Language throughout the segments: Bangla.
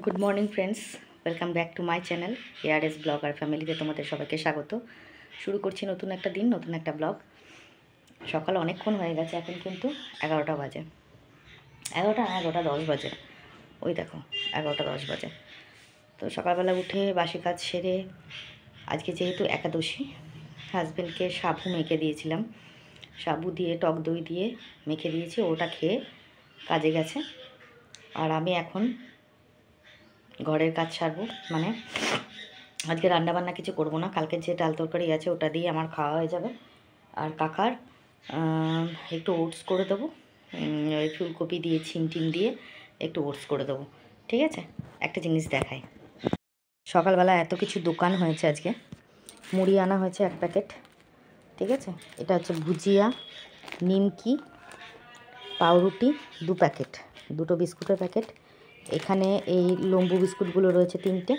Good morning friends, welcome back to my channel ARS blog আর ফ্যামিলিতে তোমাদের সবাইকে স্বাগত। শুরু করছি নতুন একটা দিন, নতুন একটা ব্লগ। সকাল অনেকক্ষণ হয়ে গেছে, এখন কিন্তু 11টা বাজে, 11টা 10 বাজে, ওই দেখো 11টা 10 বাজে। তো সকালবেলা উঠে বাসি কাজ সেরে, আজকে যেহেতু একাদশী, হাজব্যান্ডকে সাবু মেখে দিয়েছিলাম, সাবু দিয়ে টক দই দিয়ে মেখে দিয়েছি, ওটা খেয়ে কাজে গেছে। আর আমি এখন ঘরের কাজ সারবো, মানে আজকে রান্নাবান্না কিছু করব না, কালকে যে ডাল তরকারি আছে ওটা দিয়ে আমার খাওয়া হয়ে যাবে। আর কাকার একটু ওটস করে দেবো, ওই ফুলকপি দিয়ে টিম দিয়ে একটু ওটস করে দেবো। ঠিক আছে, একটা জিনিস দেখাই। সকালবেলা এত কিছু দোকান হয়েছে আজকে। মুড়ি আনা হয়েছে 1 প্যাকেট, ঠিক আছে। এটা হচ্ছে ভুজিয়া, নিমকি, পাউরুটি 2 প্যাকেট, 2টো বিস্কুটের প্যাকেট। এখানে এই লম্বু বিস্কুটগুলো রয়েছে 3টে।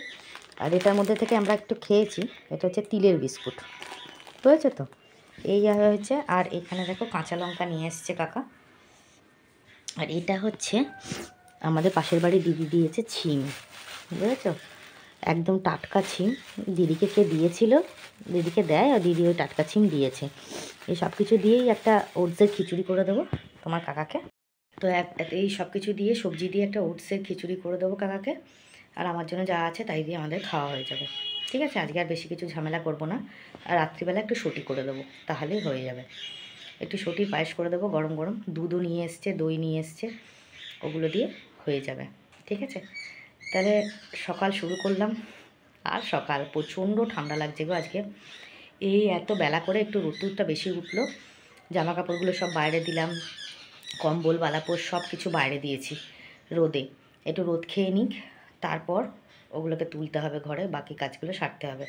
আর এটার মধ্যে থেকে আমরা একটু খেয়েছি, এটা হচ্ছে তিলের বিস্কুট, বুঝেছো তো। এই হয়েছে। আর এখানে দেখো কাঁচা লঙ্কা নিয়ে এসছে কাকা। আর এটা হচ্ছে আমাদের পাশের বাড়ি দিদি দিয়েছে ছিম, বুঝেছো, একদম টাটকা ছিম। দিদিকে কে দিয়েছিল, দিদিকে দেয়, আর দিদি ওই টাটকা ছিম দিয়েছে। এই সব কিছু দিয়েই একটা ওটসের খিচুড়ি করে দেবো তোমার কাকাকে। তো এই সব কিছু দিয়ে, সবজি দিয়ে একটা ওটসের খিচুড়ি করে দেবো কাকাকে। আর আমার জন্য যা আছে তাই দিয়ে আমাদের খাওয়া হয়ে যাবে, ঠিক আছে। আজকে আর বেশি কিছু ঝামেলা করব না। আর রাত্রিবেলা একটু সটি করে দেবো, তাহলেই হয়ে যাবে। একটু সটির পায়েস করে দেবো, গরম গরম দুধও নিয়ে এসছে, দই নিয়ে এসছে, ওগুলো দিয়ে হয়ে যাবে, ঠিক আছে। তাহলে সকাল শুরু করলাম। আর সকাল প্রচণ্ড ঠান্ডা লাগছে গো আজকে। এই এত বেলা করে একটু রোদ্দুরটা বেশি উঠলো, জামা কাপড়গুলো সব বাইরে দিলাম, কম্বল বালাপোষ সব কিছু বাইরে দিয়েছি রোদে। একটু রোদ খেয়ে নিক, তারপর ওগুলোকে তুলতে হবে ঘরে, বাকি কাজগুলো সারতে হবে।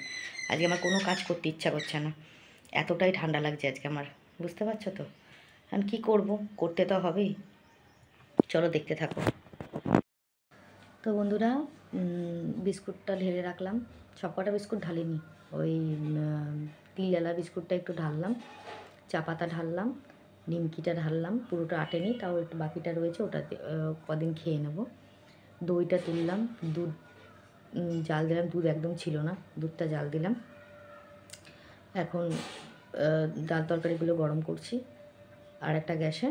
আজকে আমার কোনো কাজ করতে ইচ্ছা করছে না, এতটাই ঠান্ডা লাগছে আজকে আমার, বুঝতে পারছো তো। এখন কী করব, করতে তো হবেই। চলো দেখতে থাকো। তো বন্ধুরা, বিস্কুটটা ঢেলে রাখলাম, সব কটা বিস্কুট ঢালিনি, ওই তিলওয়ালা বিস্কুটটা একটু ঢাললাম, চা পাতা ঢাললাম, নিমকিটা ঢাললাম, পুরোটা আটেনি, তাও একটু বাকিটা রয়েছে, ওটা কদিন খেয়ে নেব। দইটা তুললাম, দুধ জাল দিলাম, দুধ একদম ছিল না, দুধটা জাল দিলাম। এখন ডাল তরকারিগুলো গরম করছি, আর একটা গ্যাসে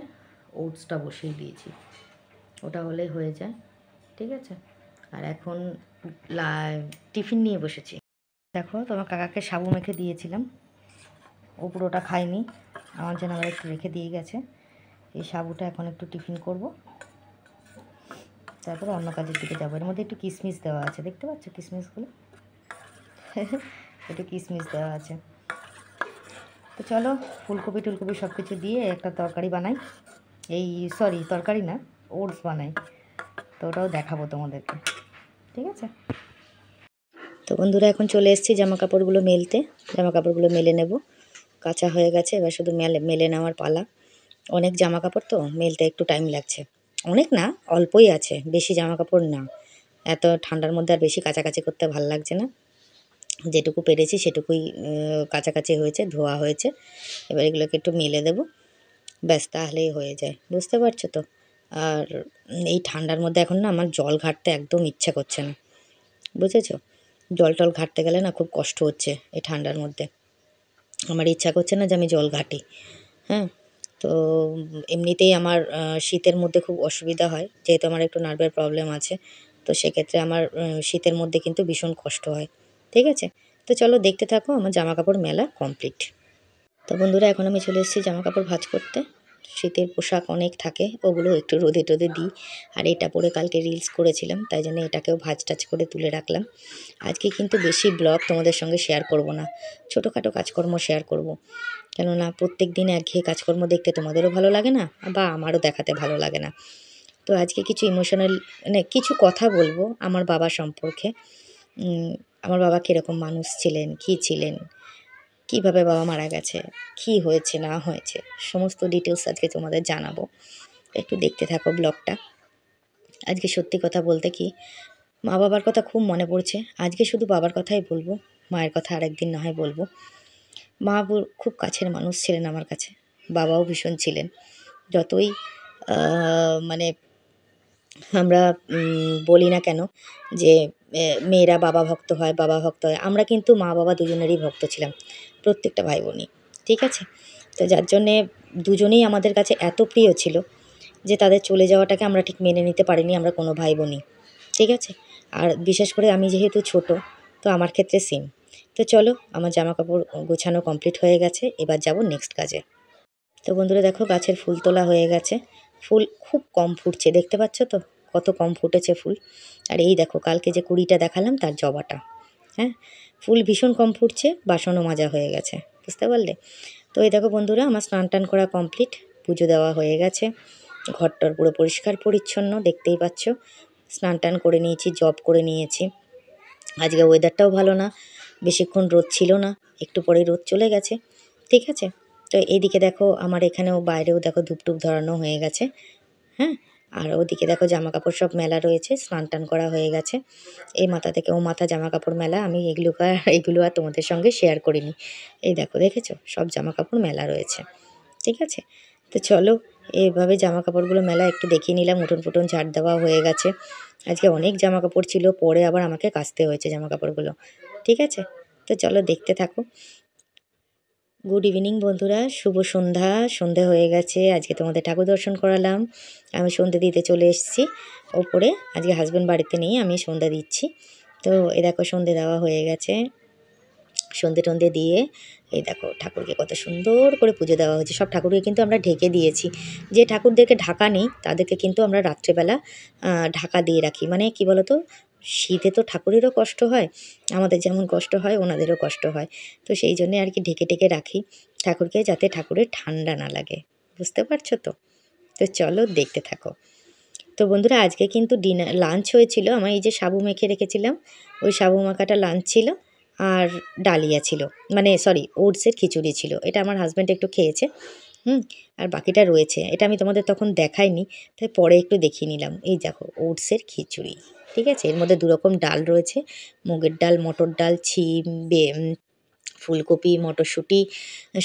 ওটসটা বসিয়ে দিয়েছি, ওটা হলেই হয়ে যায়, ঠিক আছে। আর এখন টিফিন নিয়ে বসেছি। দেখো, তোমার কাকাকে সাবু মেখে দিয়েছিলাম, ও পুরোটা খায়নি, আমার জন্য আবার একটু রেখে দিয়ে গেছে। এই সাবুটা এখন একটু টিফিন করব, তারপরে অন্য কাজের দিকে যাবো। এর মধ্যে একটু কিশমিশ দেওয়া আছে, দেখতে পাচ্ছ কিশমিশগুলো, একটু কিশমিশ দেওয়া আছে। তো চলো, ফুলকপি টুলকপি সব কিছু দিয়ে একটা তরকারি বানাই, তরকারি না, ওটস বানাই, তো ওটাও দেখাবো তোমাদেরকে, ঠিক আছে। তো বন্ধুরা, এখন চলে এসেছি জামা কাপড়গুলো মেলতে, জামা কাপড়গুলো মেলে নেব। কাঁচা হয়ে গেছে, এবার শুধু মেলে নেওয়ার পালা। অনেক জামা কাপড় তো, মেলতে একটু টাইম লাগছে। অনেক না, অল্পই আছে, বেশি জামা কাপড় না। এত ঠান্ডার মধ্যে আর বেশি কাচাকাচি করতে ভালো লাগছে না, যেটুকু পেরেছি সেটুকুই কাচাকাচি হয়েছে, ধোয়া হয়েছে। এবার এগুলোকে একটু মেলে দেবো, ব্যাস, তাহলেই হয়ে যায়, বুঝতে পারছো তো। আর এই ঠান্ডার মধ্যে এখন না আমার জল ঘাটতে একদম ইচ্ছা করছে না, বুঝেছো। জল টল ঘাটতে গেলে না খুব কষ্ট হচ্ছে এই ঠান্ডার মধ্যে, আমার ইচ্ছা করছে না যে আমি জল ঘাটি। হ্যাঁ, তো এমনিতেই আমার শীতের মধ্যে খুব অসুবিধা হয়, যেহেতু আমার একটু নার্ভের প্রবলেম আছে, তো সেক্ষেত্রে আমার শীতের মধ্যে কিন্তু ভীষণ কষ্ট হয়, ঠিক আছে। তো চলো দেখতে থাকো, আমার জামা কাপড় মেলা কমপ্লিট। তো বন্ধুরা, এখন আমি চলে এসেছি জামা কাপড় ভাঁজ করতে। শীতের পোশাক অনেক থাকে, ওগুলো একটু রোদে টোদে দিই। আর এটা পরে কালকে রিলস করেছিলাম, তাই জন্য এটাকেও ভাঁজ টাজ করে তুলে রাখলাম। আজকে কিন্তু বেশি ব্লগ তোমাদের সঙ্গে শেয়ার করব না, ছোটোখাটো কাজকর্ম শেয়ার করব। কেননা প্রত্যেক দিন একঘেয়ে কাজকর্ম দেখতে তোমাদেরও ভালো লাগে না, বা আমারও দেখাতে ভালো লাগে না। তো আজকে কিছু ইমোশনাল, মানে কিছু কথা বলবো আমার বাবা সম্পর্কে। আমার বাবা কীরকম মানুষ ছিলেন, কী ছিলেন, কীভাবে বাবা মারা গেছে, কী হয়েছে না হয়েছে, সমস্ত ডিটেলস আজকে তোমাদের জানাবো। একটু দেখতে থাকো ব্লগটা। আজকে সত্যি কথা বলতে কি, মা বাবার কথা খুব মনে পড়ছে। আজকে শুধু বাবার কথাই বলবো, মায়ের কথা আরেকদিন না হয় বলবো। মা খুব কাছের মানুষ ছিলেন আমার কাছে, বাবাও ভীষণ ছিলেন। যতই মানে আমরা বলি না কেন যে মেয়েরা বাবা ভক্ত হয়, বাবা ভক্ত হয়, আমরা কিন্তু মা বাবা দুজনেরই ভক্ত ছিলাম, প্রত্যেকটা ভাই বোনই। ঠিক আছে? তো যার জন্যে দুজনেই আমাদের কাছে এত প্রিয় ছিল যে তাদের চলে যাওয়াটাকে আমরা ঠিক মেনে নিতে পারিনি আমরা কোনো ভাই বোনই। ঠিক আছে? আর বিশেষ করে আমি যেহেতু ছোট, তো আমার ক্ষেত্রে সেম। তো চলো, আমার জামাকাপড় গোছানো কমপ্লিট হয়ে গেছে, এবার যাব নেক্সট কাজে। তো বন্ধুরা দেখো, গাছের ফুল তোলা হয়ে গেছে। ফুল খুব কম ফুটছে, দেখতে পাচ্ছ তো কত কম ফুটেছে ফুল। আর এই দেখো, কালকে যে কুড়িটা দেখালাম তার জবাটা। হ্যাঁ, ফুল ভীষণ কম ফুটছে, বাসনও মাজা হয়ে গেছে, বুঝতে পারলে? তো এই দেখো বন্ধুরা, আমার স্নান টান করা কমপ্লিট, পুজো দেওয়া হয়ে গেছে, ঘরটার পুরো পরিষ্কার পরিচ্ছন্ন দেখতেই পাচ্ছ। স্নান টান করে নিয়েছি, জব করে নিয়েছি। আজকে ওয়েদারটাও ভালো না, বেশিক্ষণ রোদ ছিল না, একটু পরে রোদ চলে গেছে। ঠিক আছে? তো এইদিকে দেখো, আমার এখানেও বাইরেও দেখো ধূপ টুপ ধরানো হয়ে গেছে। হ্যাঁ, আর ওদিকে দেখো জামা কাপড় সব মেলা রয়েছে, স্নান টান করা হয়ে গেছে। এই মাথা থেকে ও মাথা জামা কাপড় মেলা, আমি এগুলো আর তোমাদের সঙ্গে শেয়ার করিনি। এই দেখো, দেখেছো সব জামা কাপড় মেলা রয়েছে। ঠিক আছে? তো চলো, এইভাবে জামা কাপড়গুলো মেলা একটু দেখিয়ে নিলাম। উঠোন ফুটন ঝাড় দেওয়া হয়ে গেছে। আজকে অনেক জামা কাপড় ছিল, পরে আবার আমাকে কাচতে হয়েছে জামা কাপড়গুলো। ঠিক আছে? তো চলো, দেখতে থাকো। গুড ইভিনিং বন্ধুরা, শুভ সন্ধ্যা। সন্ধে হয়ে গেছে, আজকে তোমাদের ঠাকুর দর্শন করালাম। আমি সন্ধে দিতে চলে এসেছি ওপরে। আজকে হাজব্যান্ড বাড়িতে নেই, আমি সন্ধ্যা দিচ্ছি। তো এ দেখো, সন্ধে দেওয়া হয়ে গেছে। সন্ধে টন্ধে দিয়ে এই দেখো, ঠাকুরকে কত সুন্দর করে পুজো দেওয়া হয়েছে। সব ঠাকুরকে কিন্তু আমরা ঢেকে দিয়েছি। যে ঠাকুরদেরকে ঢাকা নেই তাদেরকে কিন্তু আমরা রাত্রেবেলা ঢাকা দিয়ে রাখি। মানে কি বলতো, শীতে তো ঠাকুরেরও কষ্ট হয়, আমাদের যেমন কষ্ট হয় ওনাদেরও কষ্ট হয়। তো সেই জন্যে আর কি ঢেকে ঢেকে রাখি ঠাকুরকে, যাতে ঠাকুরের ঠান্ডা না লাগে। বুঝতে পারছো তো? তো চলো, দেখতে থাকো। তো বন্ধুরা, আজকে কিন্তু লাঞ্চ হয়েছিল আমার, এই যে সাবু মেখে রেখেছিলাম, ওই সাবু মাখাটা লাঞ্চ ছিল। আর ডালিয়া ছিল, মানে সরি, ওটসের খিচুড়ি ছিল। এটা আমার হাজব্যান্ড একটু খেয়েছে। আর বাকিটা রয়েছে, এটা আমি তোমাদের তখন দেখাইনি, তাই পরে একটু দেখিয়ে নিলাম। এই দেখো, ওটসের খিচুড়ি। ঠিক আছে? এর মধ্যে 2 রকম ডাল রয়েছে, মুগের ডাল, মটর ডাল, ফুলকপি, মটরশুঁটি,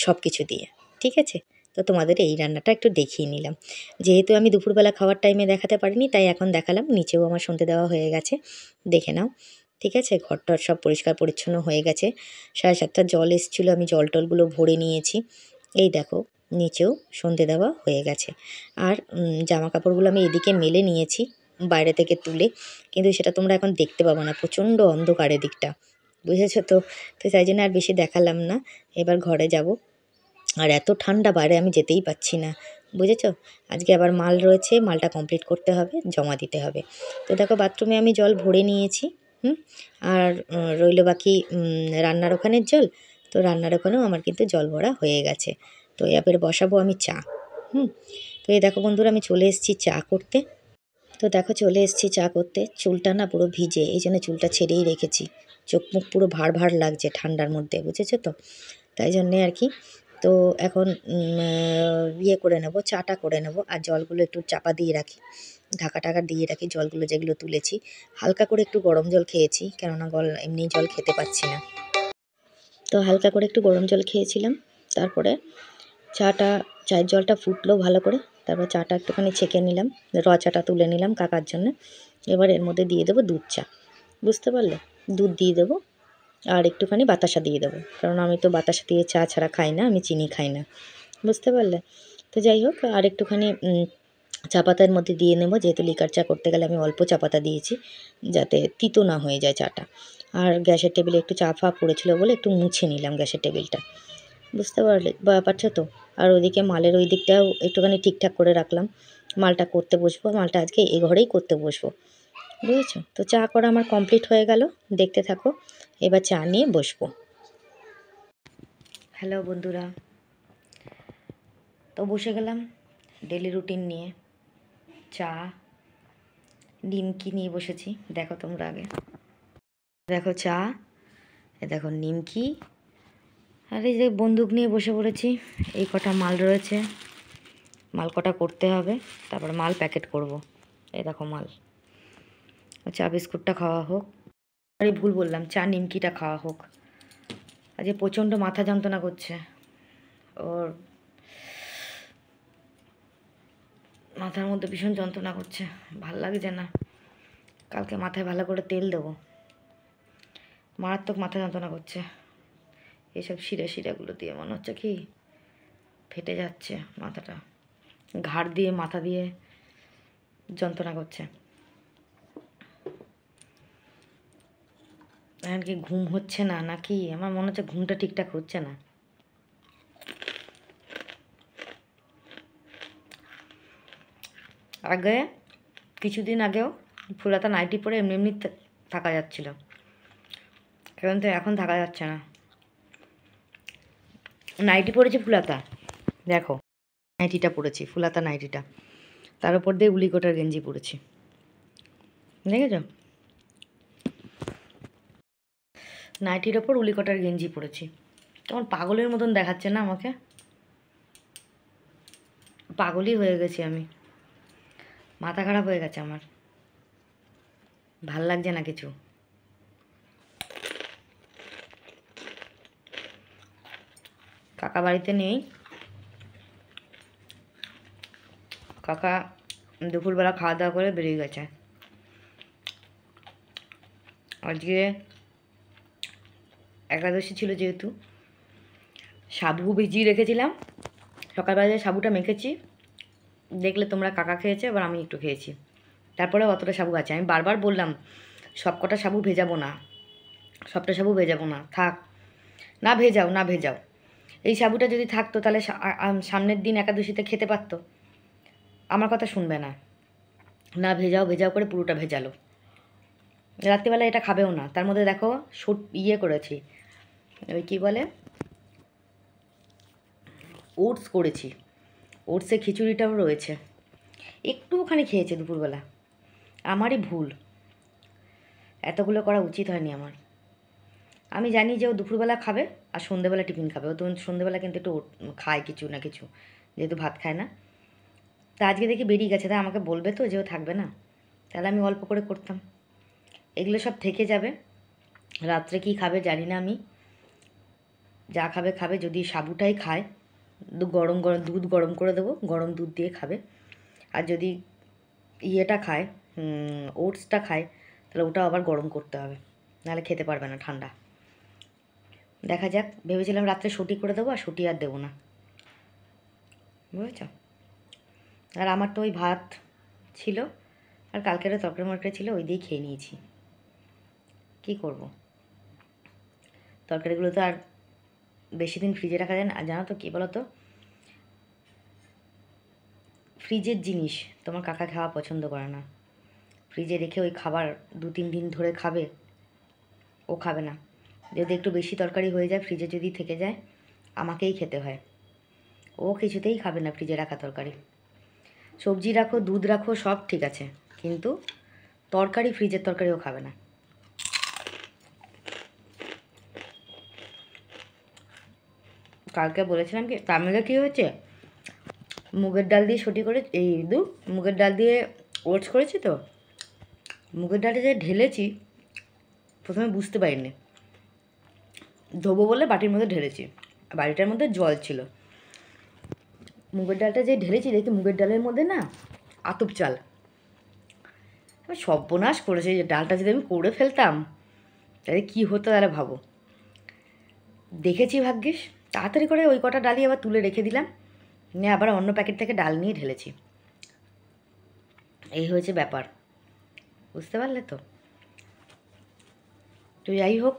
সব কিছু দিয়ে। ঠিক আছে? তো তোমাদের এই রান্নাটা একটু দেখিয়ে নিলাম। যেহেতু আমি দুপুরবেলা খাওয়ার টাইমে দেখাতে পারিনি, তাই এখন দেখালাম। নিচেও আমার সন্ধে দেওয়া হয়ে গেছে, দেখে নাও। ঠিক আছে? ঘরটর সব পরিষ্কার পরিচ্ছন্ন হয়ে গেছে। 7:30 জল এসেছিলো, আমি জল টলগুলো ভরে নিয়েছি। এই দেখো, নিচেও সন্ধে দেওয়া হয়ে গেছে। আর জামা কাপড়গুলো আমি এদিকে মেলে নিয়েছি বাইরে থেকে তুলে, কিন্তু সেটা তোমরা এখন দেখতে পাবো না, প্রচণ্ড অন্ধকার এদিকটা, বুঝেছো তো? তো তাই জন্য আর বেশি দেখালাম না। এবার ঘরে যাব। আর এত ঠান্ডা, বাইরে আমি যেতেই পাচ্ছি না, বুঝেছো? আজকে আবার মাল রয়েছে, মালটা কমপ্লিট করতে হবে, জমা দিতে হবে। তো দেখো, বাথরুমে আমি জল ভরে নিয়েছি। আর রইল বাকি রান্নার ওখানের জল। তো রান্নার ওখানেও আমার কিন্তু জল ভরা হয়ে গেছে। তো এবার বসাবো আমি চা। হুম তো এই দেখো বন্ধুরা, আমি চলে এসেছি চা করতে। তো দেখো, চলে এসেছি চা করতে। চুলটা না পুরো ভিজে, এই জন্য চুলটা ছেড়েই রেখেছি। চোখ মুখ পুরো ভার ভার লাগছে ঠান্ডার মধ্যে, বুঝেছো তো? তাই জন্যে আর কি। তো এখন ইয়ে করে নেব, চাটা করে নেব। আর জলগুলো একটু চাপা দিয়ে রাখি, ঢাকা টাকা দিয়ে রাখি, জলগুলো যেগুলো তুলেছি। হালকা করে একটু গরম জল খেয়েছি, কেননা এমনি জল খেতে পাচ্ছি না। তো হালকা করে একটু গরম জল খেয়েছিলাম। তারপরে চায়ের জলটা ফুটলো ভালো করে, তারপর চাটা একটুখানি ছেঁকে নিলাম, চাটা তুলে নিলাম কাকার জন্য। এবার এর মধ্যে দিয়ে দেবো দুধ চা, বুঝতে পারলে? দুধ দিয়ে দেবো, আর একটুখানি বাতাসা দিয়ে দেবো, কারণ আমি তো বাতাসা দিয়ে চা ছাড়া খাই না, আমি চিনি খাই না, বুঝতে পারলে? তো যাই হোক, আর একটুখানি চা পাতার মধ্যে দিয়ে নেব, যেহেতু লিকার চা করতে গেলে আমি অল্প চা পাতা দিয়েছি, যাতে তিতো না হয়ে যায় চাটা। আর গ্যাসের টেবিলে একটু চা ফা পড়েছিল বলে একটু মুছে নিলাম গ্যাসের টেবিলটা, বুঝতে পারলে পারছো তো? আর ওইদিকে মালের ওই দিকটাও একটুখানি ঠিকঠাক করে রাখলাম। মালটা করতে বসবো, মালটা আজকে এ ঘরেই করতে বসবো, বুঝেছো? তো চা করা আমার কমপ্লিট হয়ে গেল, দেখতে থাকো। এবার চা নিয়ে বসবো। হ্যালো বন্ধুরা, তো বসে গেলাম ডেলি রুটিন নিয়ে। চা, নিমকি নিয়ে বসেছি, দেখো তোমরা আগে। দেখো চা, এ দেখো নিমকি, আর এই যে বন্দুক নিয়ে বসে পড়েছি। এই কটা মাল রয়েছে, মাল কটা করতে হবে, তারপর মাল প্যাকেট করব। এই দেখো মাল। চা বিস্কুটটা খাওয়া হোক, আরে ভুল বললাম, চা নিমকিটা খাওয়া হোক। আজকে প্রচণ্ড মাথা যন্ত্রণা করছে ওর, মাথার মধ্যে ভীষণ যন্ত্রণা করছে, ভাল লাগছে না। কালকে মাথায় ভালো করে তেল দেবো, মারাত্মক মাথা যন্ত্রণা করছে। এইসব শিরাগুলো দিয়ে মনে হচ্ছে কি ফেটে যাচ্ছে মাথাটা, ঘাড় দিয়ে মাথা দিয়ে যন্ত্রণা করছে। এখন কি ঘুম হচ্ছে না নাকি? আমার মনে হচ্ছে ঘুমটা ঠিকঠাক হচ্ছে না। আগে কিছুদিন আগেও ফুলাতা নাইটি পরে এমনি এমনি থাকা যাচ্ছিল, কিন্তু এখন থাকা যাচ্ছে না। নাইটি পরেছি ফুলাতা, দেখো নাইটিটা পরেছি, ফুলাতা নাইটিটা, তার উপর দিয়ে উলিকোটার গেঞ্জি পরেছি, দেখেছ? নাইটির ওপর উলিকটার গেঞ্জি পরেছি। কেমন পাগলের মতন দেখাচ্ছে না আমাকে? পাগলই হয়ে গেছি আমি, মাথা খারাপ হয়ে গেছে আমার, ভাল লাগছে না কিছু। কাকা বাড়িতে নেই, কাকা দুপুরবেলা খাওয়া দাওয়া করে বেরিয়ে গেছে। আজকে একাদশী ছিল যেহেতু, সাবু ভিজিয়ে রেখেছিলাম, সকালবেলা যে সাবুটা মেখেছি দেখলে তোমরা, কাকা খেয়েছে, এবার আমি একটু খেয়েছি, তারপরে অতটা সাবু আছে। আমি বারবার বললাম সব কটা সাবু ভেজাবো না, সবটা সাবু ভেজাবো না, থাক না ভেজাও, না ভেজাও। এই সাবুটা যদি থাকতো তাহলে সামনের দিন একাদশীতে খেতে পারতো। আমার কথা শুনবে না, না ভেজাও ভেজাও করে পুরোটা ভেজালো। রাত্রিবেলা এটা খাবেও না। তার মধ্যে দেখো ইয়ে করেছি, ওই কী বলে, ওটস করেছি, ওটসে খিচুড়িটাও রয়েছে, একটুখানি খেয়েছে দুপুরবেলা। আমারই ভুল, এতগুলো করা উচিত হয়নি আমার। আমি জানি যে ও দুপুরবেলা খাবে আর সন্ধেবেলা টিফিন খাবে, ও তো সন্ধেবেলা কিন্তু একটু খায় কিছু না কিছু, যেহেতু ভাত খায় না। তা আজকে দেখি বেরিয়ে গেছে, তাই আমাকে বলবে তো যে ও থাকবে না, তাহলে আমি অল্প করে করতাম। এগুলো সব থেকে যাবে, রাত্রে কি খাবে জানি না আমি, যা খাবে খাবে। যদি সাবুটাই খায় গরম গরম দুধ গরম করে দেবো, গরম দুধ দিয়ে খাবে। আর যদি ইয়েটা খায়, ওটসটা খায়, তাহলে ওটা আবার গরম করতে হবে, নাহলে খেতে পারবে না ঠান্ডা। দেখা যাক, ভেবেছিলাম রাত্রে সটি করে দেবো, আর সটি আর দেবো না, বুঝেছ? আর আমার তো ওই ভাত ছিল আর কালকেরও তরকারি মরকারি ছিল, ওই দিয়েই খেয়ে নিয়েছি। কী করব, তরকারিগুলো তো আর বেশি দিন ফ্রিজে রাখা যায় না। আর জানো তো কী বলো তো, ফ্রিজের জিনিস তোমার কাকা খাওয়া পছন্দ করে না। ফ্রিজে রেখে ওই খাবার 2-3 দিন ধরে খাবে, ও খাবে না। যদি একটু বেশি তরকারি হয়ে যায়, ফ্রিজে যদি থেকে যায়, আমাকেই খেতে হয়। ও কিছুতেই খাবে না ফ্রিজে রাখা তরকারি। সবজি রাখো, দুধ রাখো, সব ঠিক আছে, কিন্তু তরকারি, ফ্রিজের তরকারিও খাবে না। কালকে বলেছিলাম কি, তার মধ্যে কী হয়েছে, মুগের ডাল দিয়ে সটি করে, মুগের ডাল দিয়ে ওটস করেছি তো, মুগের ডালটা যে ঢেলেছি প্রথমে বুঝতে পারিনি, ধোবো বলে বাটির মধ্যে ঢেলেছি, বাড়িটার মধ্যে জল ছিল। মুগের ডালটা যে ঢেলেছি দেখি মুগের ডালের মধ্যে না আতপ চাল। সর্বনাশ করেছে, যে ডালটা যদি আমি করে ফেলতাম তাহলে কী হতো, তাহলে ভাবো। দেখেছি ভাগ্যিস, তাড়াতাড়ি করে ওই কটা ডালই আবার তুলে রেখে দিলাম, নিয়ে আবার অন্য প্যাকেট থেকে ডাল নিয়ে ঢেলেছি। এই হয়েছে ব্যাপার, বুঝতে পারলে তো? তো যাই হোক,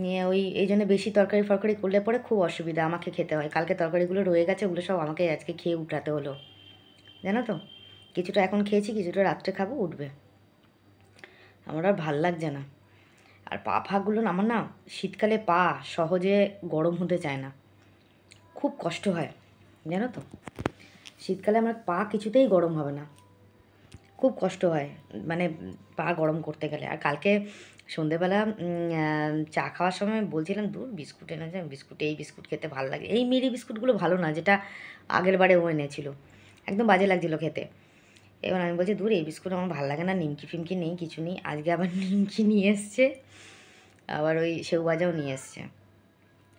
নিয়ে এই জন্য বেশি তরকারি ফরকারি করলে পরে খুব অসুবিধা, আমাকে খেতে হয়। কালকে তরকারিগুলো রয়ে গেছে, ওগুলো সব আমাকে আজকে খেয়ে উঠাতে হলো, জানো তো? কিছুটা এখন খেয়েছি, কিছুটা রাত্রে খাবো, উঠবে। আমার আর ভাল লাগছে না। আর পা ফাগুলো না, আমার না শীতকালে পা সহজে গরম হতে চায় না, খুব কষ্ট হয়, জানো তো? শীতকালে আমার পা কিছুতেই গরম হবে না, খুব কষ্ট হয়, মানে পা গরম করতে গেলে। আর কালকে সন্ধেবেলা চা খাওয়ার সময় বলছিলাম, দূর বিস্কুট এনেছে, এই বিস্কুট খেতে ভালো লাগে, এই মেরি বিস্কুটগুলো ভালো না, যেটা আগের বারে ও এনেছিল, একদম বাজে লাগছিলো খেতে। এবার আমি বলছি, দূর এই বিস্কুট আমার ভালো লাগে না, নিমকি ফিমকি নেই, কিছু নেই। আজকে আবার নিমকি নিয়ে এসছে, আবার ওই সেউ ভাজাও নিয়ে এসছে।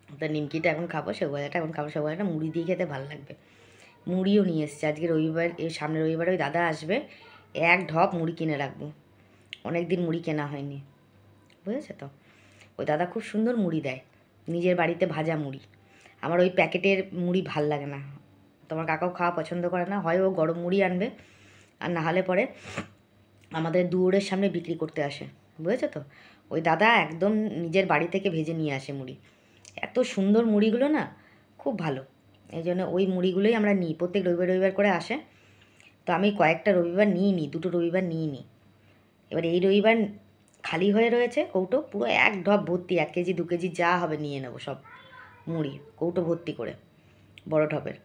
তা নিমকিটা এখন খাবো, সেউ ভাজাটা এখন খাবো। সেউ ভাজাটা মুড়ি দিয়ে খেতে ভালো লাগবে, মুড়িও নিয়ে এসছে। আজকে রবিবার, এই সামনে রবিবারে ওই দাদা আসবে, এক ঢপ মুড়ি কিনে রাখবো। অনেক দিন মুড়ি কেনা হয়নি, বুঝেছে তো। ওই দাদা খুব সুন্দর মুড়ি দেয়, নিজের বাড়িতে ভাজা মুড়ি। আমার ওই প্যাকেটের মুড়ি ভাল লাগে না, তোমার কাকাও খাওয়া পছন্দ করে না। হয় ও গরম মুড়ি আনবে, আর না হলে পরে আমাদের দুয়ারের সামনে বিক্রি করতে আসে, বুঝেছো তো। ওই দাদা একদম নিজের বাড়ি থেকে ভেজে নিয়ে আসে মুড়ি। এত সুন্দর মুড়িগুলো না, খুব ভালো। এই জন্য ওই মুড়িগুলোই আমরা নিই, প্রত্যেক রবিবার রবিবার করে আসে। তো আমি কয়েকটা রবিবার নিই নি, 2টো রবিবার নিই নি। এবার এই রবিবার খালি হয়ে রয়েছে কৌটো, পুরো এক ঢপ ভর্তি, 1 কেজি 2 কেজি যা হবে নিয়ে নেবো সব মুড়ি, কৌটো ভর্তি করে, বড় ঢপের।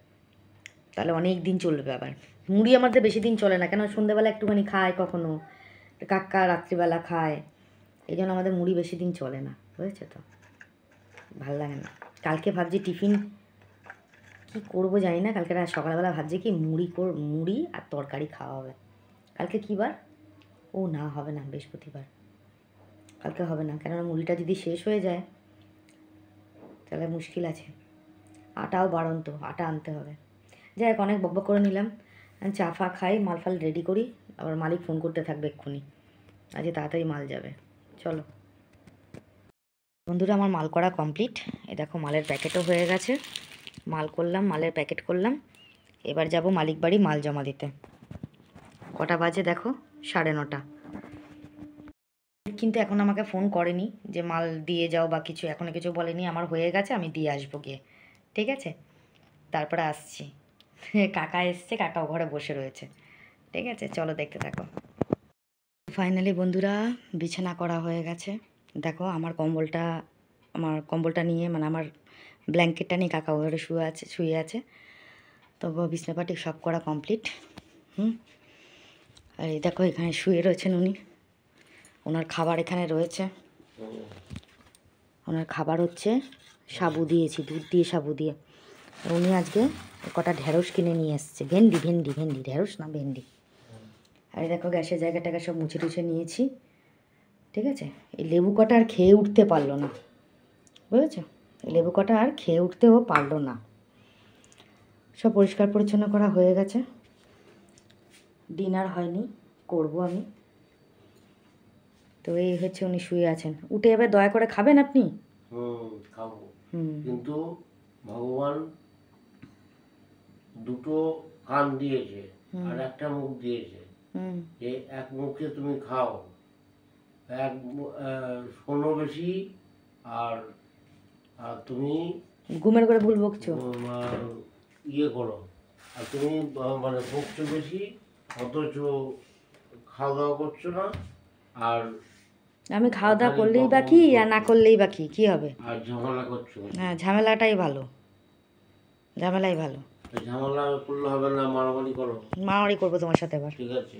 তাহলে অনেক দিন চলবে। আবার মুড়ি আমাদের বেশি দিন চলে না, কেন সন্ধ্যেবেলা একটুখানি খায়, কখনো কাকা রাত্রিবেলা খায়, এই জন্য আমাদের মুড়ি বেশি দিন চলে না, বুঝেছো তো। ভাল লাগে না। কালকে ভাবছি টিফিন কী করবো জানি না। কালকে সকালবেলা ভাবছি কি মুড়ি আর তরকারি খাওয়া হবে। কালকে কী বার? ও না, হবে না, বৃহস্পতিবার। কালকে হবে না, কেননা মুড়িটা যদি শেষ হয়ে যায় তাহলে মুশকিল আছে। আটাও বাড়ন্ত, আটা আনতে হবে। যাই হোক, অনেক বকবক করে নিলাম। চা ফা খাই, মাল ফাল রেডি করি, আবার মালিক ফোন করতে থাকবে এক্ষুনি। আজকে তাড়াতাড়ি মাল যাবে, চলো বন্ধুরা। আমার মাল করা কমপ্লিট। এ দেখো মালের প্যাকেটও হয়ে গেছে, মাল করলাম, মালের প্যাকেট করলাম। এবার যাব মালিক বাড়ি মাল জমা দিতে। কটা বাজে দেখো, 9:30। কিন্তু এখন আমাকে ফোন করেনি যে মাল দিয়ে যাও বা কিছু, এখনও কিছু বলেনি। আমার হয়ে গেছে, আমি দিয়ে আসবো গিয়ে, ঠিক আছে। তারপরে আসছি। কাকা এসছে, কাকাও ঘরে বসে রয়েছে, ঠিক আছে। চলো দেখতে থাকো। ফাইনালি বন্ধুরা, বিছানা করা হয়ে গেছে। দেখো আমার কম্বলটা নিয়ে, মানে আমার ব্ল্যাঙ্কেটটা নিয়ে কাকা ঘরে শুয়ে আছে। তবু বিছনাপাটি সব করা কমপ্লিট। আর এই দেখো এখানে শুয়ে রয়েছেন উনি। ওনার খাবার এখানে রয়েছে। ওনার খাবার হচ্ছে সাবু দিয়েছি, দুধ দিয়ে সাবু দিয়ে। উনি আজকে কটা ঢেঁড়স কিনে নিয়ে এসছে, ভেন্ডি, ঢেঁড়স না ভেন্ডি। আর দেখো গ্যাসের জায়গাটাকে সব মুছে টুছে নিয়েছি, ঠিক আছে। এই লেবু কটা আর খেয়ে উঠতে পারলো না, বুঝেছো। এই লেবু কটা আর খেয়ে উঠতেও পারলো না। সব পরিষ্কার পরিচ্ছন্ন করা হয়ে গেছে। ডিনার হয়নি, করব আমি। তো এই হচ্ছে, উনি শুয়ে আছেন। উঠে এবার দয়া করে খাবেন আপনি? খাবো, কিন্তু ভগবান দুটো কান দিয়েছে আর একটা মুখ দিয়েছে। এই এক মুখে তুমি খাও, শোনো বেশি, আর আর তুমি ঘুমের করে ভুল বকছো, ইয়ে করো। আর তুমি মানে বকছো বেশি, অথচ খাওয়া দাওয়া করছো না। আর আমি খাওয়া দাওয়া করলেই বা কি, আর না করলেই বা কি, কী হবে? আর ঝামেলা করছো। হ্যাঁ, ঝামেলাটাই ভালো, ঝামেলাই ভালো। ঝামেলা করলে হবে না, মারামারি করো। মারামারি করবো তোমার সাথে এবার, ঠিক আছে।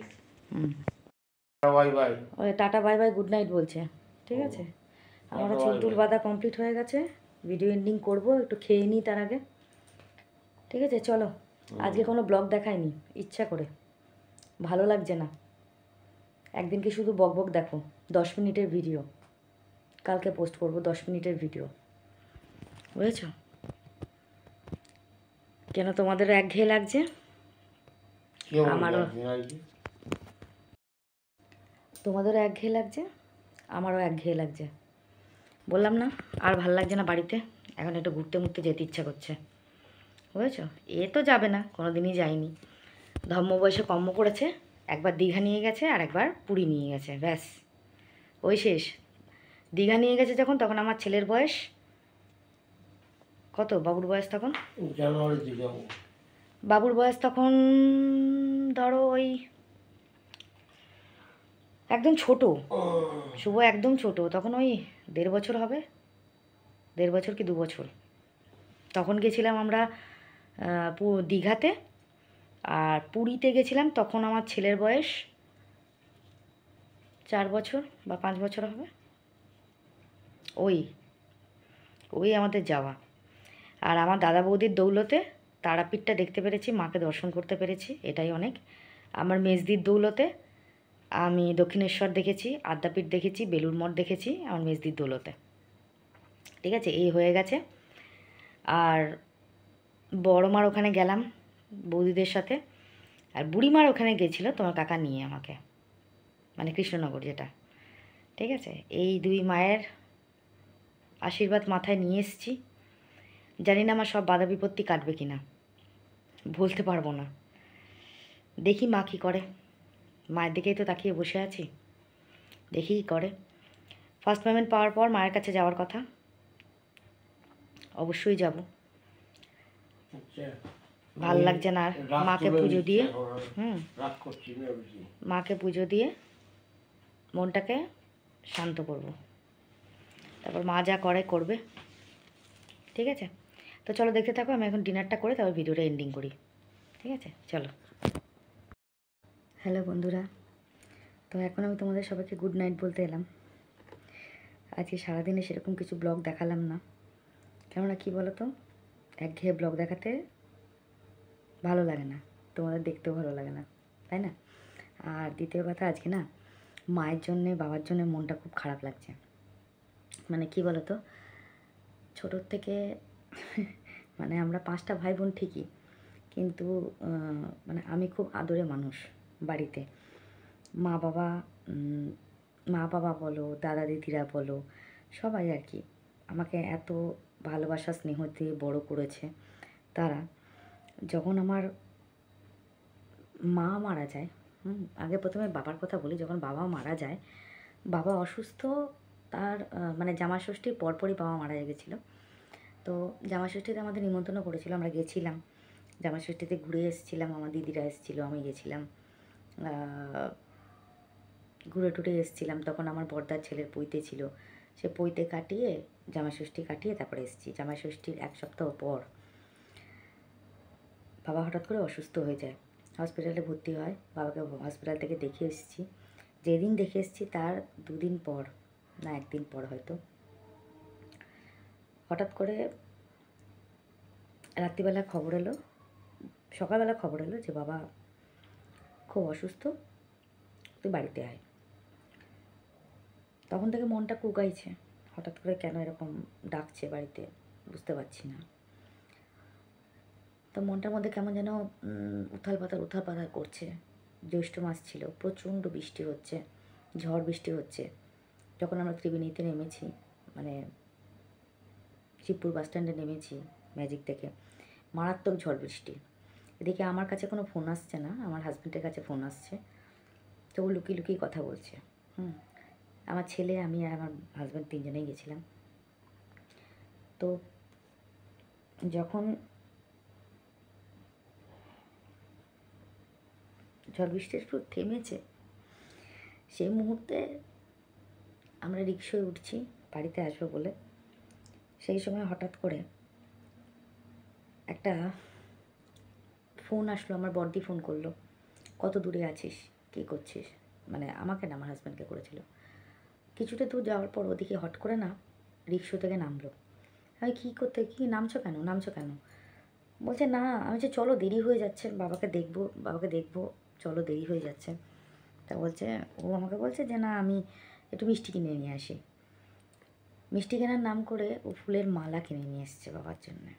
Bye bye. ওই tata bye bye, good night বলছে, ঠিক আছে। আমারও চুল টুল বাঁধা কমপ্লিট হয়ে গেছে। ভিডিও এন্ডিং করব, একটু খেয়ে নিই তার আগে, ঠিক আছে। চলো, আজকে কোনো ব্লগ দেখায়নি ইচ্ছা করে, ভালো লাগছে না। একদিনকে শুধু বক বক দেখো, 10 মিনিটের ভিডিও কালকে পোস্ট করব, 10 মিনিটের ভিডিও, বুঝেছো। কেন তোমাদেরও একঘেয়ে লাগছে? আমারও, তোমাদেরও একঘেয়ে লাগছে, আমারও একঘেয়ে লাগছে। বললাম না, আর ভাল লাগছে না বাড়িতে। এখন একটু ঘুরতে মুরতে যেতে ইচ্ছা করছে, বুঝেছো। এ তো যাবে না, কোনো দিনই যায়নি। ধর্ম বয়সে কর্ম করেছে, একবার দীঘা নিয়ে গেছে আর একবার পুরী নিয়ে গেছে, ব্যাস ওই শেষ। দীঘা নিয়ে গেছে যখন, তখন আমার ছেলের বয়স কত, বাবুর বয়স তখন, জানুয়ারিতে যাব। বাবুর বয়স তখন ধরো ওই একদম ছোট, শুভ একদম ছোট তখন, ওই 1.5 বছর হবে, 1.5 বছর কি 2 বছর। তখন গেছিলাম আমরা দীঘাতে, আর পুরীতে গেছিলাম তখন আমার ছেলের বয়স 4 বছর বা 5 বছর হবে। ওই ওই আমাদের যাওয়া। আর আমার দাদা বৌদির দৌলতে তারাপীঠটা দেখতে পেরেছি, মাকে দর্শন করতে পেরেছি, এটাই অনেক। আমার মেজদির দৌলতে আমি দক্ষিণেশ্বর দেখেছি, আদ্যাপীঠ দেখেছি, বেলুড় মঠ দেখেছি আমার মেজদির দৌলতে, ঠিক আছে। এই হয়ে গেছে। আর বড় মার ওখানে গেলাম, বৌদিদের সাথে, আর বুড়িমার ওখানে গেছিলো তোমার কাকা নিয়ে আমাকে, মানে কৃষ্ণনগর যেটা, ঠিক আছে। এই দুই মায়ের আশীর্বাদ মাথায় নিয়ে এসেছি। জানি না আমার সব বাধা বিপত্তি কাটবে কি না, বলতে পারবো না। দেখি মা কী করে, মায়ের দিকেই তো তাকিয়ে বসে আছি, দেখি কী করে। ফার্স্ট পেমেন্ট পাওয়ার পর মায়ের কাছে যাওয়ার কথা, অবশ্যই যাব। আচ্ছা, ভাল লাগছে না আর, রাগ মাকে করে পুজো নিচ্ছি দিয়ে, এখন আর। হুম, রাগ করছি না বেশি। মাকে পুজো দিয়ে মনটাকে শান্ত করব, তারপর মা যা করে করবে, ঠিক আছে। তো চলো দেখতে থাকো, আমি এখন ডিনারটা করে তারপর ভিডিওটা এন্ডিং করি, ঠিক আছে, চলো। হ্যালো বন্ধুরা, তো এখন আমি তোমাদের সবাইকে গুড নাইট বলতে এলাম। আজকে সারাদিনে সেরকম কিছু ব্লগ দেখালাম না, কেননা কী বলো তো, একঘেয়ে ব্লগ দেখাতে ভালো লাগে না, তোমাদের দেখতেও ভালো লাগে না, তাই না। আর দ্বিতীয় কথা, আজকে না মায়ের জন্যে বাবার জন্যে মনটা খুব খারাপ লাগছে। মানে কী বলো তো, ছোটোর থেকে মানে আমরা 5টা ভাই বোন ঠিকই, কিন্তু মানে আমি খুব আদরে মানুষ বাড়িতে। মা বাবা মা বাবা বলো, দাদা দিদিরা বলো, সবাই আর কি আমাকে এত ভালোবাসা স্নেহ দিয়ে বড় করেছে। তারা যখন আমার মা মারা যায়, আগে প্রথমে বাবার কথা বলি, যখন বাবা মারা যায়, বাবা অসুস্থ, তার মানে জামাষষ্ঠীর পরপরই বাবা মারা গেছিলো। তো জামাষষ্ঠীতে আমাদের নিমন্ত্রণ করেছিল, আমরা গেছিলাম, জামাষষ্ঠীতে ঘুরে এসেছিলাম, আমার দিদিরা এসেছিলো, আমি গেছিলাম, ঘুরে টুরে এসেছিলাম। তখন আমার বড়দার ছেলের পৈতে ছিল, সে পৈতে কাটিয়ে জামাষষ্ঠী কাটিয়ে তারপরে এসেছি। জামাষষ্ঠীর 1 সপ্তাহ পর বাবা হঠাৎ করে অসুস্থ হয়ে যায়, হসপিটালে ভর্তি হয়, বাবাকে হসপিটাল থেকে দেখে এসেছি। যেদিন দেখে এসেছি তার 2 দিন পর, না 1 দিন পর হয়তো, হঠাৎ করে রাত্রিবেলা খবর এলো, সকালবেলা খবর এলো যে বাবা খুব অসুস্থ, তুই বাড়িতে আয়। তখন থেকে মনটা কুকাইছে, হঠাৎ করে কেন এরকম ডাকছে বাড়িতে, বুঝতে পারছি না। তো মনটার মধ্যে কেমন যেন উথাল পাথাল করছে। জ্যৈষ্ঠ মাস ছিল, প্রচণ্ড বৃষ্টি হচ্ছে, ঝড় বৃষ্টি হচ্ছে। যখন আমরা ত্রিবেণীতে নেমেছি, মানে শিবপুর বাস স্ট্যান্ডে নেমেছি ম্যাজিক থেকে, মারাত্মক ঝড় বৃষ্টি। এদিকে আমার কাছে কোনো ফোন আসছে না, আমার হাজব্যান্ডের কাছে ফোন আসছে, তো ও লুকিয়ে লুকিয়ে কথা বলছে। আমার ছেলে, আমি আর আমার হাজব্যান্ড 3 জনেই গেছিলাম। তো যখন ঝড় বৃষ্টি একটু থেমেছে, সেই মুহূর্তে আমরা রিক্সায় উঠছি বাড়িতে আসবো বলে, সেই সময় হঠাৎ করে একটা ফোন আসলো, আমার বড়দি ফোন করলো, কত দূরে আছিস, কী করছিস, মানে আমাকে না, আমার হাজব্যান্ডকে করেছিল। কিছুটা দূর যাওয়ার পর ওদিকে হট করে না রিক্সা থেকে নামলো। আমি কী করতে, কী নামছো কেন, বলছে না, আমি যে চলো দেরি হয়ে যাচ্ছে, বাবাকে দেখবো, চলো দেরি হয়ে যাচ্ছে। তা বলছে, ও আমাকে বলছে যে না আমি একটু মিষ্টি কিনে নিয়ে আসি। মিষ্টি কেনার নাম করে ও ফুলের মালা কিনে নিয়ে এসছে বাবার জন্যে।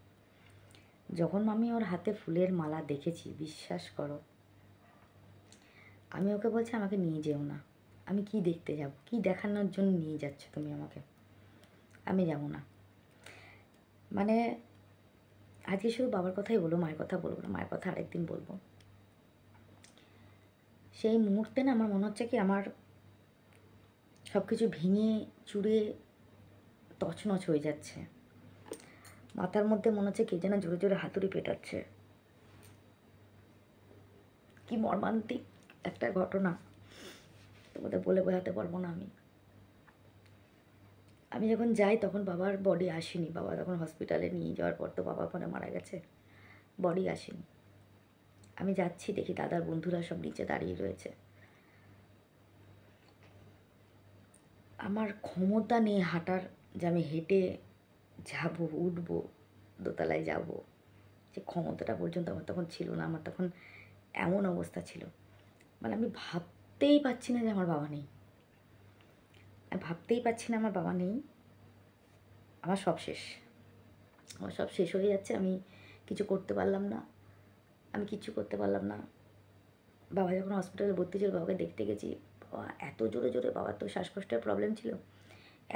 যখন আমি ওর হাতে ফুলের মালা দেখেছি, বিশ্বাস করো, আমি ওকে বলছি আমাকে নিয়ে যেও না, আমি কি দেখতে যাব, কি দেখানোর জন্য নিয়ে যাচ্ছ তুমি আমাকে, আমি যাব না। মানে আজকে শুধু বাবার কথাই বলবো, মায়ের কথা বলবো না, মায়ের কথা আরেকদিন বলবো। সেই মুহূর্তে না আমার মনে হচ্ছে কি আমার সব কিছু ভেঙে চুরে তছনছ হয়ে যাচ্ছে। মাথার মধ্যে মনে হচ্ছে কে যেন জোরে জোরে হাতুড়ি পেটাচ্ছে। কি মর্মান্তিক একটা ঘটনা, তোমাদের বলে বোঝাতে পারবো না। আমি যখন যাই তখন বাবার বডি আসেনি, বাবা তখন হসপিটালে নিয়ে যাওয়ার পর তো বাবা ফোনে মারা গেছে, বডি আসেনি। আমি যাচ্ছি, দেখি দাদার বন্ধুরা সব নিচে দাঁড়িয়ে রয়েছে। আমার ক্ষমতা নেই হাঁটার, যে আমি হেঁটে যাব, উঠবো, দোতলায় যাব, যে ক্ষমতাটা পর্যন্ত আমার তখন ছিল না। আমার তখন এমন অবস্থা ছিল, মানে আমি ভাবতেই পারছি না যে আমার বাবা নেই, আমি ভাবতেই পারছি না আমার বাবা নেই, আমার সব শেষ হয়ে যাচ্ছে, আমি কিছু করতে পারলাম না। আমি কিচ্ছু করতে পারলাম না। বাবা যখন হসপিটালে ভর্তি ছিল, বাবাকে দেখতে গেছি, বাবা এত জোরে জোরে, বাবার তো শ্বাসকষ্টের প্রবলেম ছিল,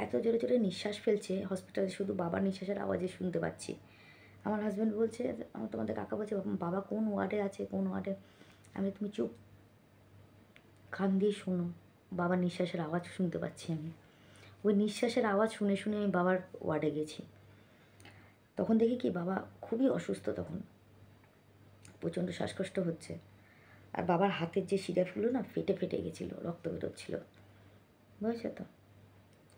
এত জোরে জোরে নিঃশ্বাস ফেলছে হসপিটালে, শুধু বাবার নিঃশ্বাসের আওয়াজে শুনতে পাচ্ছি। আমার হাজব্যান্ড বলছে, তোমাদের কাকা বলছে, বাবা কোন ওয়ার্ডে আছে, কোন ওয়ার্ডে? আমি, তুমি চুপ, কান দিয়ে শোনো, বাবার নিঃশ্বাসের আওয়াজ শুনতে পাচ্ছি আমি। ওই নিঃশ্বাসের আওয়াজ শুনে শুনে আমি বাবার ওয়ার্ডে গেছি। তখন দেখি কি বাবা খুবই অসুস্থ, তখন প্রচণ্ড শ্বাসকষ্ট হচ্ছে, আর বাবার হাতের যে শিরাগুলো না ফেটে ফেটে গেছিলো, রক্ত বেরোচ্ছিল, বুঝেছো তো?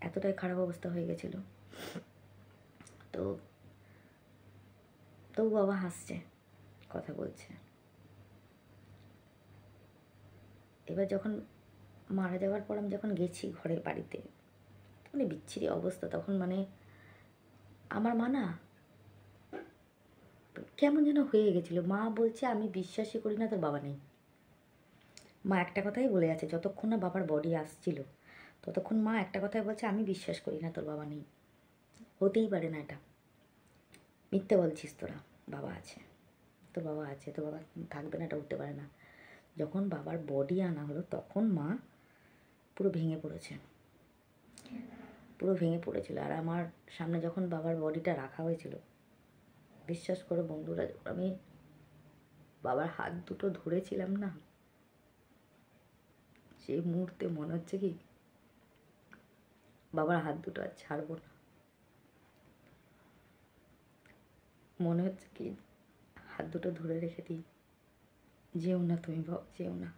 এতটাই খারাপ অবস্থা হয়ে গেছিলো। তো তবু বাবা হাসছে, কথা বলছে। এবার যখন মারা যাওয়ার পর আমি যখন গেছি ঘরের বাড়িতে, মানে বিচ্ছিরি অবস্থা তখন, মানে আমার মা না কেমন যেন হয়ে গেছিলো। মা বলছে, আমি বিশ্বাসই করি না তোর বাবা নেই। মা একটা কথাই বলে আছে, যতক্ষণ না বাবার বডি আসছিল ততক্ষণ মা একটা কথাই বলছে, আমি বিশ্বাস করি না তোর বাবা নেই, হতেই পারে না, এটা মিথ্যে বলছিস তোরা, বাবা আছে, তোর বাবা আছে, তোর বাবা থাকবে না, এটা হতে পারে না। যখন বাবার বডি আনা হলো তখন মা পুরো ভেঙে পড়েছে, পুরো ভেঙে পড়েছিল। আর আমার সামনে যখন বাবার বডিটা রাখা হয়েছিল, বিশ্বাস করো বন্ধুরা, আমি বাবার হাত দুটো ধরেছিলাম না, সেই মুহূর্তে মনে হচ্ছে কি বাবার হাত দুটো আর ছাড়বো না। মনে হচ্ছে কি হাত দুটো ধরে রেখে দিই, যেও না তুমি বাবা, যেও না।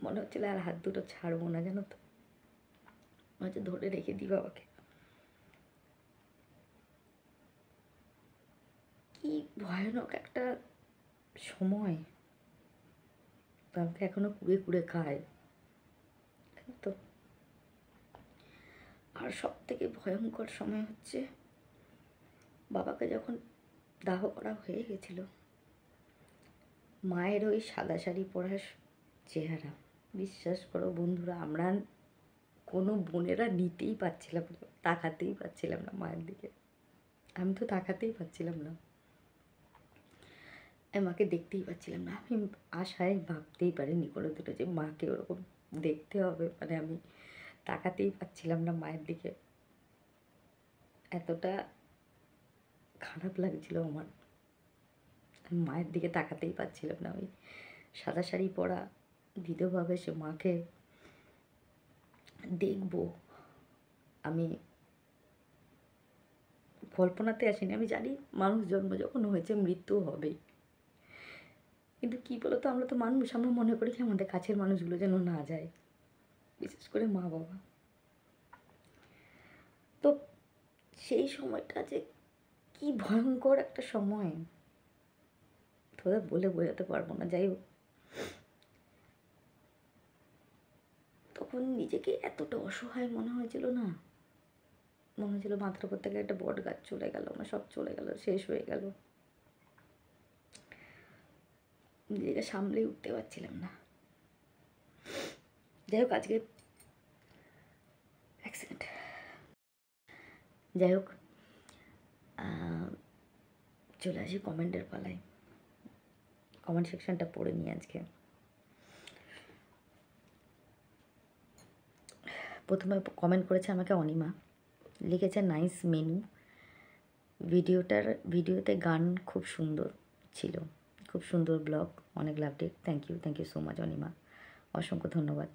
মনে হচ্ছিল আর হাত দুটো ছাড়বো না, জানো তো, মনে হচ্ছে ধরে রেখে দিই বাবাকে। কি ভয়ানক একটা সময়, বাবাকে এখনো কুড়ে কুড়ে খায়, তো। আর সব থেকে ভয়ঙ্কর সময় হচ্ছে বাবাকে যখন দাহ করা হয়ে গেছিল, মায়ের ওই সাদা শাড়ি পরার চেহারা, বিশ্বাস করো বন্ধুরা, আমরা কোনো বোনেরা নিতেই পারছিলাম না, তাকাতেই পারছিলাম না মায়ের দিকে। আমি তো তাকাতেই পারছিলাম না, মাকে দেখতেই পাচ্ছিলাম না। আমি আশায় ভাবতেই পারিনি কোনো দুটো যে মাকে ওরকম দেখতে হবে, মানে আমি তাকাতেই পাচ্ছিলাম না মায়ের দিকে, এতটা খারাপ লাগছিল আমার। আমি মায়ের দিকে তাকাতেই পাচ্ছিলাম না। ওই সাদা শাড়ি পরা বিধবাভাবে সে মাকে দেখবো, আমি কল্পনাতে আসিনি। আমি জানি মানুষ জন্ম যখন হয়েছে মৃত্যু হবেই, কিন্তু কী বলতো, আমরা তো মানুষ, আমরা মনে করি কি আমাদের কাছের মানুষগুলো যেন না যায়, বিশেষ করে মা বাবা। তো সেই সময়টা যে কি ভয়ঙ্কর একটা সময়, তোদের বলে বোঝাতে পারবো না। যাই হোক, তখন নিজেকে এতটা অসহায় মনে হয়েছিল না, মনে হয়েছিল মাথার উপর থেকে একটা বট গাছ চলে গেল, আমার সব চলে গেল, শেষ হয়ে গেল, নিজেকে সামলেই উঠতে পারছিলাম না। যাই হোক, আজকে এক সেকেন্ড, যাই হোক, চলে আসি কমেন্টের পালায়। কমেন্ট সেকশনটা পড়ে নিই আজকে। প্রথমে কমেন্ট করেছে আমাকে অনিমা, লিখেছে নাইস মেনু, ভিডিওতে গান খুব সুন্দর ছিল, খুব সুন্দর ব্লগ, অনেক lovely. Thank you so much Anima, অসংখ্য ধন্যবাদ।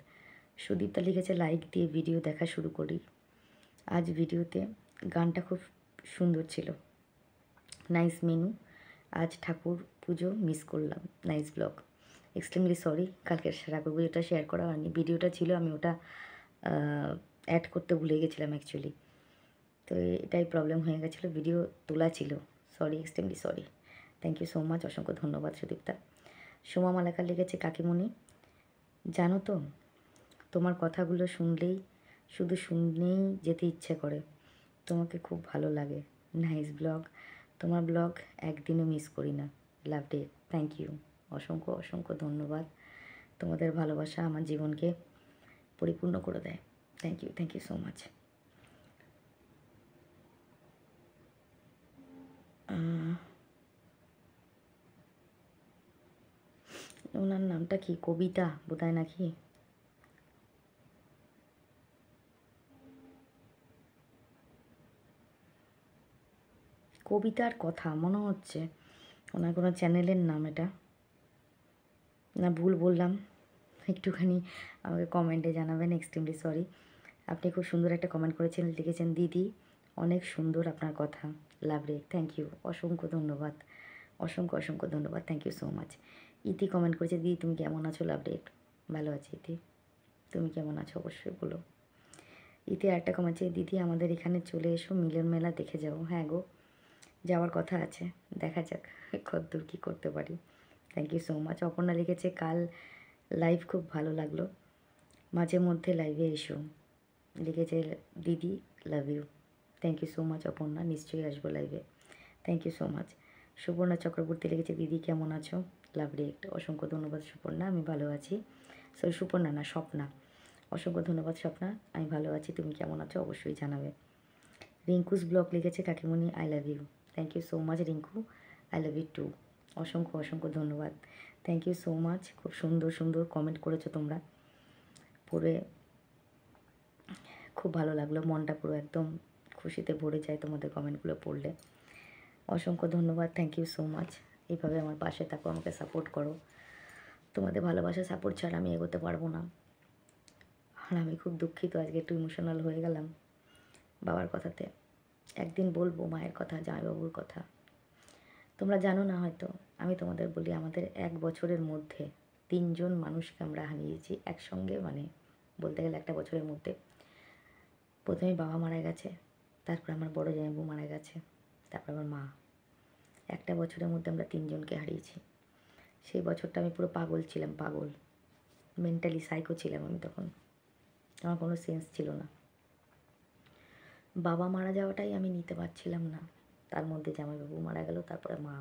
সুদীপ্তা লিখেছে লাইক দিয়ে ভিডিও দেখা শুরু করি, আজ ভিডিওতে গানটা খুব সুন্দর ছিল, নাইস মেনু, আজ ঠাকুর পুজো মিস করলাম, নাইস ব্লগ, এক্সট্রিমলি সরি কালকের ঠাকুর পুজোটা শেয়ার করা হয়নি, ভিডিওটা ছিল, আমি ওটা অ্যাড করতে ভুলে গেছিলাম অ্যাকচুয়ালি, তো এটাই প্রবলেম হয়ে গেছিলো, ভিডিও তোলা ছিল, sorry, extremely sorry. Thank you so much, অসংখ্য ধন্যবাদ সুদীপ্তা। সোমা মালাকার লিখেছে কাকিমণি, জানো তো তোমার কথাগুলো শুনলেই, শুধু শুনেই যেতে ইচ্ছে করে, তোমাকে খুব ভালো লাগে, নাইস ব্লগ, তোমার ব্লগ একদিনও মিস করি না, লাভ ডে। থ্যাংক ইউ, অসংখ্য অসংখ্য ধন্যবাদ, তোমাদের ভালোবাসা আমার জীবনকে পরিপূর্ণ করে দেয়। Thank you so much. ওনার নামটা কি, কবিতা বোধহয় নাকি? কবিতার কথা মনে হচ্ছে, ওনার কোনো চ্যানেলের নাম এটা, না ভুল বললাম একটুখানি আমাকে কমেন্টে জানাবেন। Extremely sorry. আপনি খুব সুন্দর একটা কমেন্ট করেছেন, লিখেছেন দিদি অনেক সুন্দর আপনার কথা, লাভ রে। থ্যাংক ইউ, অসংখ্য ধন্যবাদ, অসংখ্য ধন্যবাদ, থ্যাংক ইউ সো মাচ। ইতি কমেন্ট করেছে, দিদি তুমি কেমন আছো, লাভ রে। ভালো আছি ইতি, তুমি কেমন আছো অবশ্যই বলো। ইতি আরেকটা কমেন্ট আছে, দিদি আমাদের এখানে চলে এসো, মিলন মেলা দেখে যাও। হ্যাঁ গো, যাওয়ার কথা আছে, দেখা যাক কতদূর কী করতে পারি। Thank you so much. Aparna লিখেছে, কাল লাইভ খুব ভালো লাগলো, মাঝে মধ্যে লাইভে এসো। লিখেছে দিদি love you. Thank you so much Aparna, নিশ্চয়ই আসবো লাইভে। Thank you so much. Suparna Chakraborty লিখেছে, দিদি কেমন আছো, লাভ রিয়েক্ট। অসংখ্য ধন্যবাদ সুপর্ণা, আমি ভালো আছি। সরি সুপর্ণা না, স্বপ্না। অসংখ্য ধন্যবাদ স্বপ্না, আমি ভালো আছি, তুমি কেমন আছো অবশ্যই জানাবে। রিঙ্কুস ব্লগ লিখেছে, কাকিমণি I love you. Thank you so much Rinku, I love you too. অসংখ্য ধন্যবাদ, থ্যাংক ইউ সো মাচ। খুব সুন্দর সুন্দর কমেন্ট করেছো তোমরা, পড়ে খুব ভালো লাগলো, মনটা পুরো একদম খুশিতে ভরে যায় তোমাদের কমেন্টগুলো পড়লে। অসংখ্য ধন্যবাদ, থ্যাংক ইউ সো মাচ। এইভাবে আমার পাশে থাকো, আমাকে সাপোর্ট করো। তোমাদের ভালোবাসা সাপোর্ট ছাড়া আমি এগোতে পারবো না। আর আমি খুব দুঃখিত, আজকে একটু ইমোশনাল হয়ে গেলাম বাবার কথাতে। একদিন বলবো মায়ের কথা, জামাইবাবুর কথা। তোমরা জানো না হয়তো, আমি তোমাদের বলি, আমাদের 1 বছরের মধ্যে 3 জন মানুষকে আমরা হারিয়েছি একসঙ্গে, মানে বলতে গেলে একটা বছরের মধ্যে। প্রথমে বাবা মারা গেছে, তারপর আমার বড় জামাইবাবু মারা গেছে, তারপর আমার মা। একটা বছরের মধ্যে আমরা 3 জনকে হারিয়েছি। সেই বছরটা আমি পুরো পাগল ছিলাম, পাগল, মেন্টালি সাইকো ছিলাম আমি তখন। আমার কোনো সেন্স ছিল না। বাবা মারা যাওয়াটাই আমি নিতে পারছিলাম না, তার মধ্যে জামাইবাবু মারা গেল, তারপরে মা।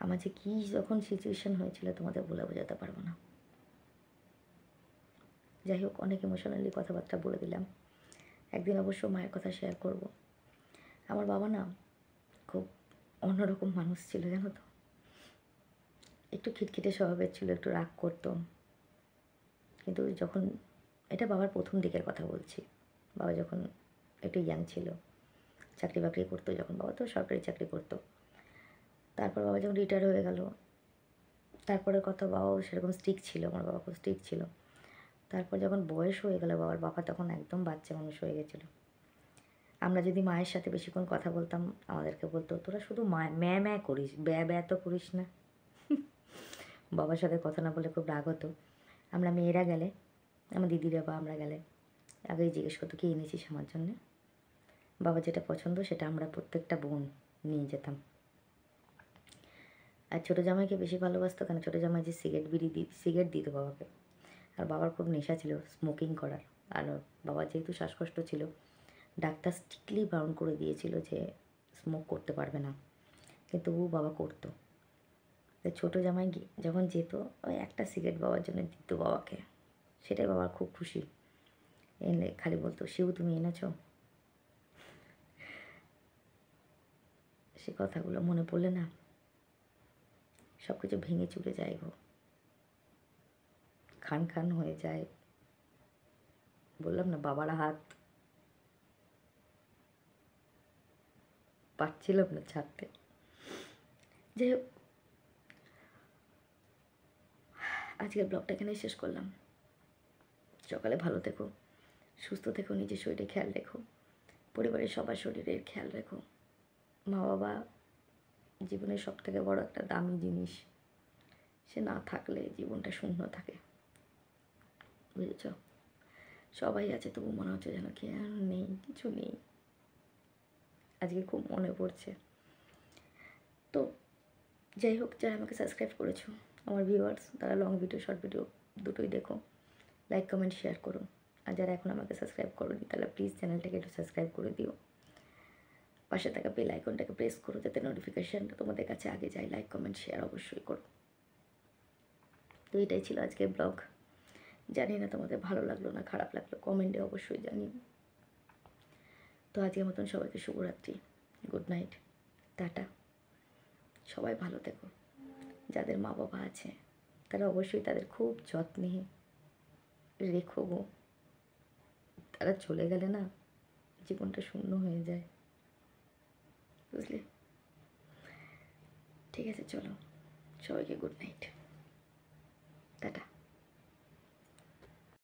আমার যে কী যখন সিচুয়েশান হয়েছিল তোমাদের বলে বোঝাতে পারবো না। যাই হোক, অনেক ইমোশনালি কথাবার্তা বলে দিলাম। একদিন অবশ্য মায়ের কথা শেয়ার করব। আমার বাবা না খুব অন্যরকম মানুষ ছিল, জানো তো। একটু খিটখিটে স্বভাবের ছিল, একটু রাগ করতো। কিন্তু যখন, এটা বাবার প্রথম দিকের কথা বলছি, বাবা যখন একটু ইয়াং ছিল, চাকরি বাকরি করতো যখন, বাবা তো সরকারি চাকরি করতো। তারপর বাবা যখন রিটায়ার হয়ে গেল, তারপরের কথা, বাবাও সেরকম স্ট্রিক্ট ছিল, আমার বাবা খুব স্ট্রিক্ট ছিল। তারপর যখন বয়স হয়ে গেল বাবার, বাবা তখন একদম বাচ্চা মানুষ হয়ে গেছিলো। আমরা যদি মায়ের সাথে বেশিক্ষণ কথা বলতাম, আমাদেরকে বলতো, তোরা শুধু ম্যা করিস, ব্যা তো করিস না। বাবার সাথে কথা না বলে খুব রাগ হতো। আমরা মেয়েরা গেলে, আমার দিদিরা বা আমরা গেলে, আগেই জিজ্ঞেস করতো কী এনেছিস আমার জন্যে। বাবা যেটা পছন্দ সেটা আমরা প্রত্যেকটা বোন নিয়ে যেতাম। আর ছোটো জামাইকে বেশি ভালোবাসতো, কেন ছোটো জামাই যে সিগারেট দিত বাবাকে। আর বাবার খুব নেশা ছিল স্মোকিং করার। আর বাবার যেহেতু শ্বাসকষ্ট ছিল, ডাক্তার স্ট্রিক্টলি বারণ করে দিয়েছিল যে স্মোক করতে পারবে না, কিন্তু ও বাবা করতো। ছোটো জামাই যখন যেত, ওই একটা সিগারেট বাবার জন্য দিত বাবাকে, সেটাই বাবার খুব খুশি। এনে খালি বলতো, শিবু তুমি এনেছো। সে কথাগুলো মনে পড়লে না সব কিছু ভেঙে চুরে যায় গো, খান খান হয়ে যায়। বললাম না, বাবার হাত পারছিলাম না ছাড়তে। যাই হোক, আজকের ব্লগটা এখানেই শেষ করলাম। সকালে ভালো থেকো, সুস্থ থেকো, নিজের শরীরে খেয়াল রেখো, পরিবারের সবার শরীরের খেয়াল রেখো। মা বাবা জীবনের সবথেকে বড় একটা দামি জিনিস, সে না থাকলে জীবনটা শূন্য থাকে, বুঝেছ। সবাই আছে, তবু মনে হচ্ছে যেন কি আর নেই, কিছু নেই। আজকে খুব মনে পড়ছে। তো যাই হোক, যারা আমাকে সাবস্ক্রাইব করেছো, আমার ভিউয়ার্স, তারা লং ভিডিও শর্ট ভিডিও দুটোই দেখো, লাইক কমেন্ট শেয়ার করো। আর যারা এখন আমাকে সাবস্ক্রাইব করোনি, তাহলে প্লিজ চ্যানেলটাকে একটু সাবস্ক্রাইব করে দিও। পাশে থাকা বেল আইকনটাকে প্রেস করো, যাতে নোটিফিকেশানটা তোমাদের কাছে আগে যায়। লাইক কমেন্ট শেয়ার অবশ্যই করো। তো এটাই ছিল আজকের ব্লগ। জানি না তোমাদের ভালো লাগলো না খারাপ লাগলো, কমেন্টে অবশ্যই জানিও। তো আজকের মতন সবাইকে শুভরাত্রি, গুড নাইট, টাটা। সবাই ভালো থেকো, যাদের মা বাবা আছে তারা অবশ্যই তাদের খুব যত্নে রেখো গো। তারা চলে গেলে না জীবনটা শূন্য হয়ে যায়, বুঝলে? ঠিক আছে, চলো, সবাইকে গুড নাইট, টাটা।